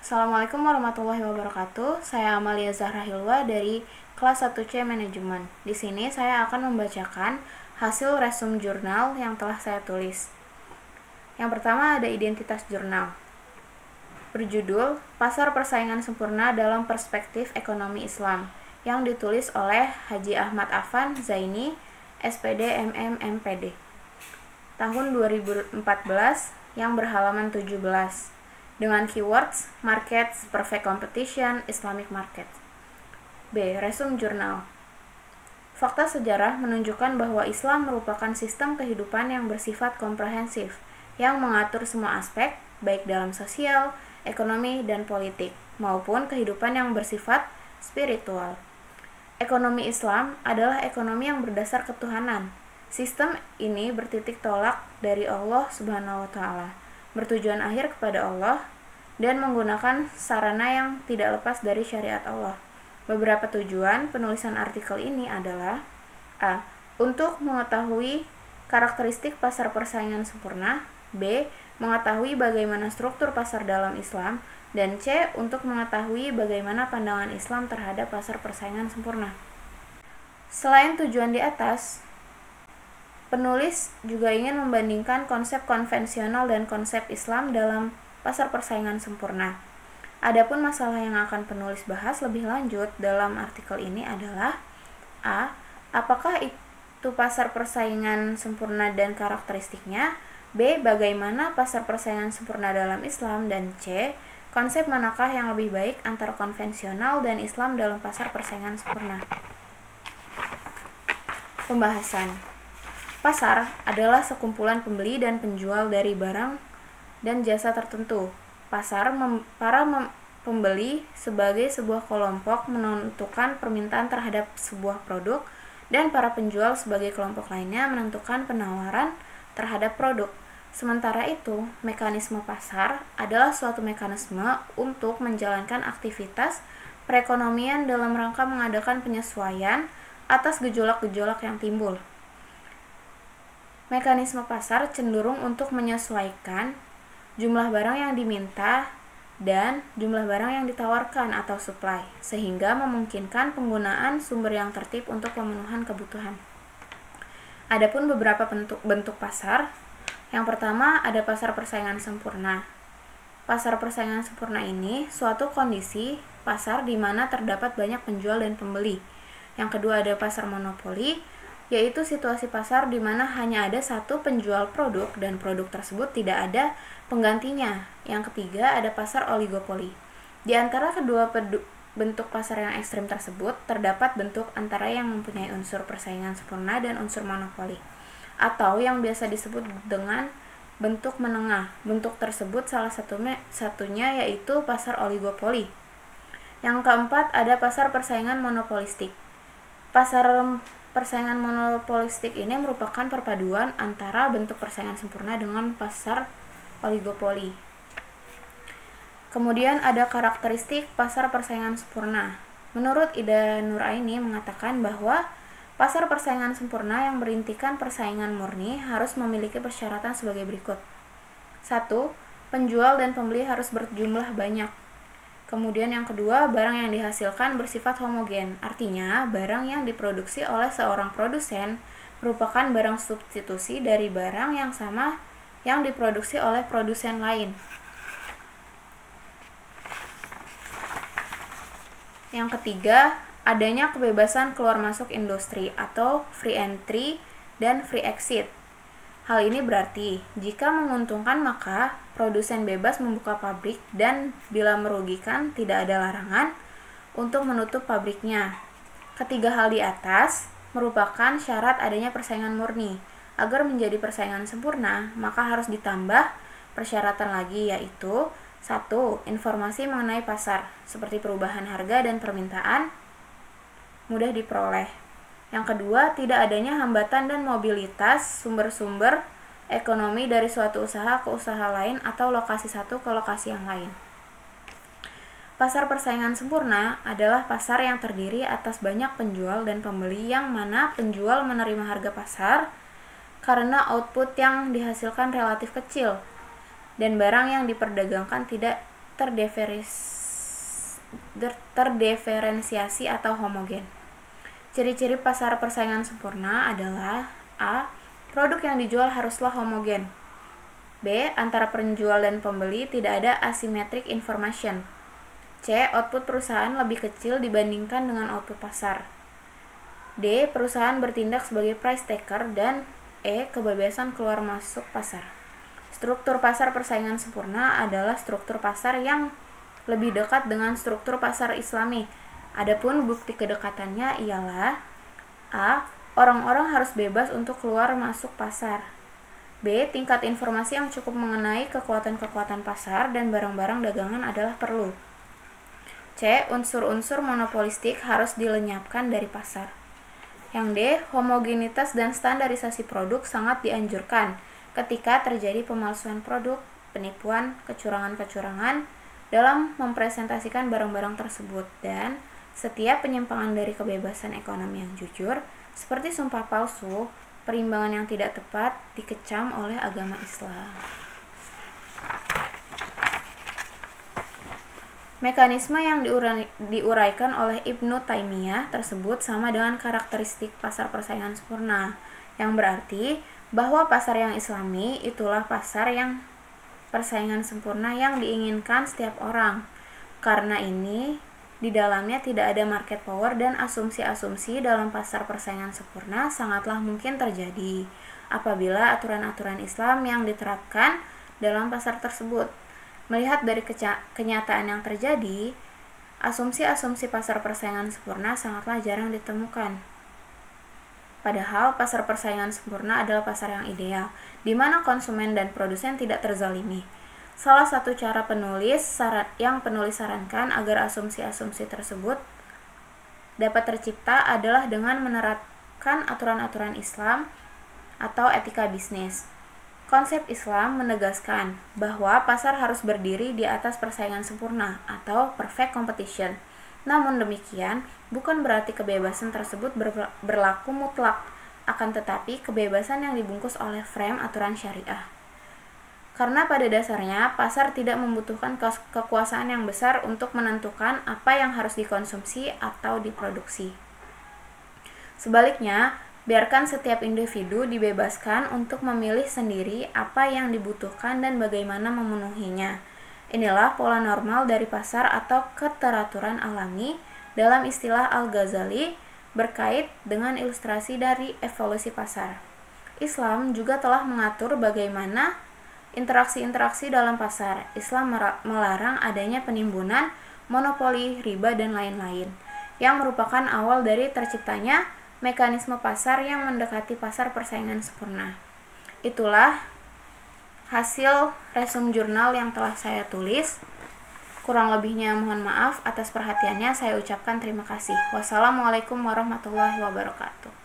Assalamualaikum warahmatullahi wabarakatuh. Saya Amalia Zahra Hilwa dari kelas 1C Manajemen. Di sini saya akan membacakan hasil resume jurnal yang telah saya tulis. Yang pertama ada identitas jurnal. Berjudul Pasar Persaingan Sempurna dalam Perspektif Ekonomi Islam, yang ditulis oleh Haji Ahmad Afan Zaini, SPD MM MPD. Tahun 2014 yang berhalaman 17. Dengan keywords Markets, Perfect Competition, Islamic Market. B. Resume Jurnal. Fakta sejarah menunjukkan bahwa Islam merupakan sistem kehidupan yang bersifat komprehensif, yang mengatur semua aspek, baik dalam sosial, ekonomi, dan politik, maupun kehidupan yang bersifat spiritual. Ekonomi Islam adalah ekonomi yang berdasar ketuhanan. Sistem ini bertitik tolak dari Allah Subhanahu wa Ta'ala, bertujuan akhir kepada Allah, dan menggunakan sarana yang tidak lepas dari syariat Allah. Beberapa tujuan penulisan artikel ini adalah: A. Untuk mengetahui karakteristik pasar persaingan sempurna. B. Mengetahui bagaimana struktur pasar dalam Islam. Dan C. Untuk mengetahui bagaimana pandangan Islam terhadap pasar persaingan sempurna. Selain tujuan di atas, penulis juga ingin membandingkan konsep konvensional dan konsep Islam dalam pasar persaingan sempurna. Adapun masalah yang akan penulis bahas lebih lanjut dalam artikel ini adalah: A. Apakah itu pasar persaingan sempurna dan karakteristiknya? B. Bagaimana pasar persaingan sempurna dalam Islam? Dan C. Konsep manakah yang lebih baik antara konvensional dan Islam dalam pasar persaingan sempurna? Pembahasan. Pasar adalah sekumpulan pembeli dan penjual dari barang dan jasa tertentu. Pembeli sebagai sebuah kelompok menentukan permintaan terhadap sebuah produk, dan para penjual sebagai kelompok lainnya menentukan penawaran terhadap produk. Sementara itu, mekanisme pasar adalah suatu mekanisme untuk menjalankan aktivitas perekonomian dalam rangka mengadakan penyesuaian atas gejolak-gejolak yang timbul. Mekanisme pasar cenderung untuk menyesuaikan jumlah barang yang diminta dan jumlah barang yang ditawarkan atau supply, sehingga memungkinkan penggunaan sumber yang tertib untuk pemenuhan kebutuhan. Adapun beberapa bentuk pasar. Yang pertama ada pasar persaingan sempurna. Pasar persaingan sempurna ini suatu kondisi pasar di mana terdapat banyak penjual dan pembeli. Yang kedua ada pasar monopoli, yaitu situasi pasar di mana hanya ada satu penjual produk dan produk tersebut tidak ada penggantinya. Yang ketiga ada pasar oligopoli. Di antara kedua bentuk pasar yang ekstrim tersebut, terdapat bentuk antara yang mempunyai unsur persaingan sempurna dan unsur monopoli, atau yang biasa disebut dengan bentuk menengah. Bentuk tersebut salah satunya yaitu pasar oligopoli. Yang keempat ada pasar persaingan monopolistik. Pasar persaingan monopolistik ini merupakan perpaduan antara bentuk persaingan sempurna dengan pasar oligopoli. Kemudian ada karakteristik pasar persaingan sempurna. Menurut Ida Nuraini mengatakan bahwa pasar persaingan sempurna yang berintikan persaingan murni harus memiliki persyaratan sebagai berikut. 1. Penjual dan pembeli harus berjumlah banyak. Kemudian yang kedua, barang yang dihasilkan bersifat homogen. Artinya, barang yang diproduksi oleh seorang produsen merupakan barang substitusi dari barang yang sama yang diproduksi oleh produsen lain. Yang ketiga, adanya kebebasan keluar masuk industri atau free entry dan free exit. Hal ini berarti jika menguntungkan maka produsen bebas membuka pabrik, dan bila merugikan tidak ada larangan untuk menutup pabriknya. Ketiga hal di atas merupakan syarat adanya persaingan murni. Agar menjadi persaingan sempurna, maka harus ditambah persyaratan lagi, yaitu 1. Informasi mengenai pasar seperti perubahan harga dan permintaan mudah diperoleh. Yang kedua, tidak adanya hambatan dan mobilitas sumber-sumber ekonomi dari suatu usaha ke usaha lain atau lokasi satu ke lokasi yang lain. Pasar persaingan sempurna adalah pasar yang terdiri atas banyak penjual dan pembeli, yang mana penjual menerima harga pasar karena output yang dihasilkan relatif kecil dan barang yang diperdagangkan tidak terdiferensiasi atau homogen. Ciri-ciri pasar persaingan sempurna adalah: A. Produk yang dijual haruslah homogen. B. Antara penjual dan pembeli tidak ada asymmetric information. C. Output perusahaan lebih kecil dibandingkan dengan output pasar. D. Perusahaan bertindak sebagai price taker. Dan E. Kebebasan keluar masuk pasar. Struktur pasar persaingan sempurna adalah struktur pasar yang lebih dekat dengan struktur pasar Islami. Adapun bukti kedekatannya ialah: A. Orang-orang harus bebas untuk keluar masuk pasar. B. Tingkat informasi yang cukup mengenai kekuatan-kekuatan pasar dan barang-barang dagangan adalah perlu. C. Unsur-unsur monopolistik harus dilenyapkan dari pasar. Yang D. Homogenitas dan standarisasi produk sangat dianjurkan ketika terjadi pemalsuan produk, penipuan, kecurangan-kecurangan dalam mempresentasikan barang-barang tersebut, dan setiap penyimpangan dari kebebasan ekonomi yang jujur, seperti sumpah palsu, perimbangan yang tidak tepat, dikecam oleh agama Islam. Mekanisme yang diuraikan oleh Ibnu Taimiyah tersebut sama dengan karakteristik pasar persaingan sempurna, yang berarti bahwa pasar yang Islami itulah pasar yang persaingan sempurna yang diinginkan setiap orang. Karena ini, di dalamnya tidak ada market power dan asumsi-asumsi dalam pasar persaingan sempurna sangatlah mungkin terjadi apabila aturan-aturan Islam yang diterapkan dalam pasar tersebut. Melihat dari kenyataan yang terjadi, asumsi-asumsi pasar persaingan sempurna sangatlah jarang ditemukan. Padahal pasar persaingan sempurna adalah pasar yang ideal, di mana konsumen dan produsen tidak terzalimi. Salah satu cara penulis sarankan agar asumsi-asumsi tersebut dapat tercipta adalah dengan menerapkan aturan-aturan Islam atau etika bisnis. Konsep Islam menegaskan bahwa pasar harus berdiri di atas persaingan sempurna atau perfect competition. Namun demikian, bukan berarti kebebasan tersebut berlaku mutlak, akan tetapi kebebasan yang dibungkus oleh frame aturan syariah. Karena pada dasarnya, pasar tidak membutuhkan kekuasaan yang besar untuk menentukan apa yang harus dikonsumsi atau diproduksi. Sebaliknya, biarkan setiap individu dibebaskan untuk memilih sendiri apa yang dibutuhkan dan bagaimana memenuhinya. Inilah pola normal dari pasar atau keteraturan alami dalam istilah Al-Ghazali berkait dengan ilustrasi dari evolusi pasar. Islam juga telah mengatur bagaimana interaksi-interaksi dalam pasar. Islam melarang adanya penimbunan, monopoli, riba, dan lain-lain, yang merupakan awal dari terciptanya mekanisme pasar yang mendekati pasar persaingan sempurna. Itulah hasil resume jurnal yang telah saya tulis. Kurang lebihnya mohon maaf. Atas perhatiannya saya ucapkan terima kasih. Wassalamualaikum warahmatullahi wabarakatuh.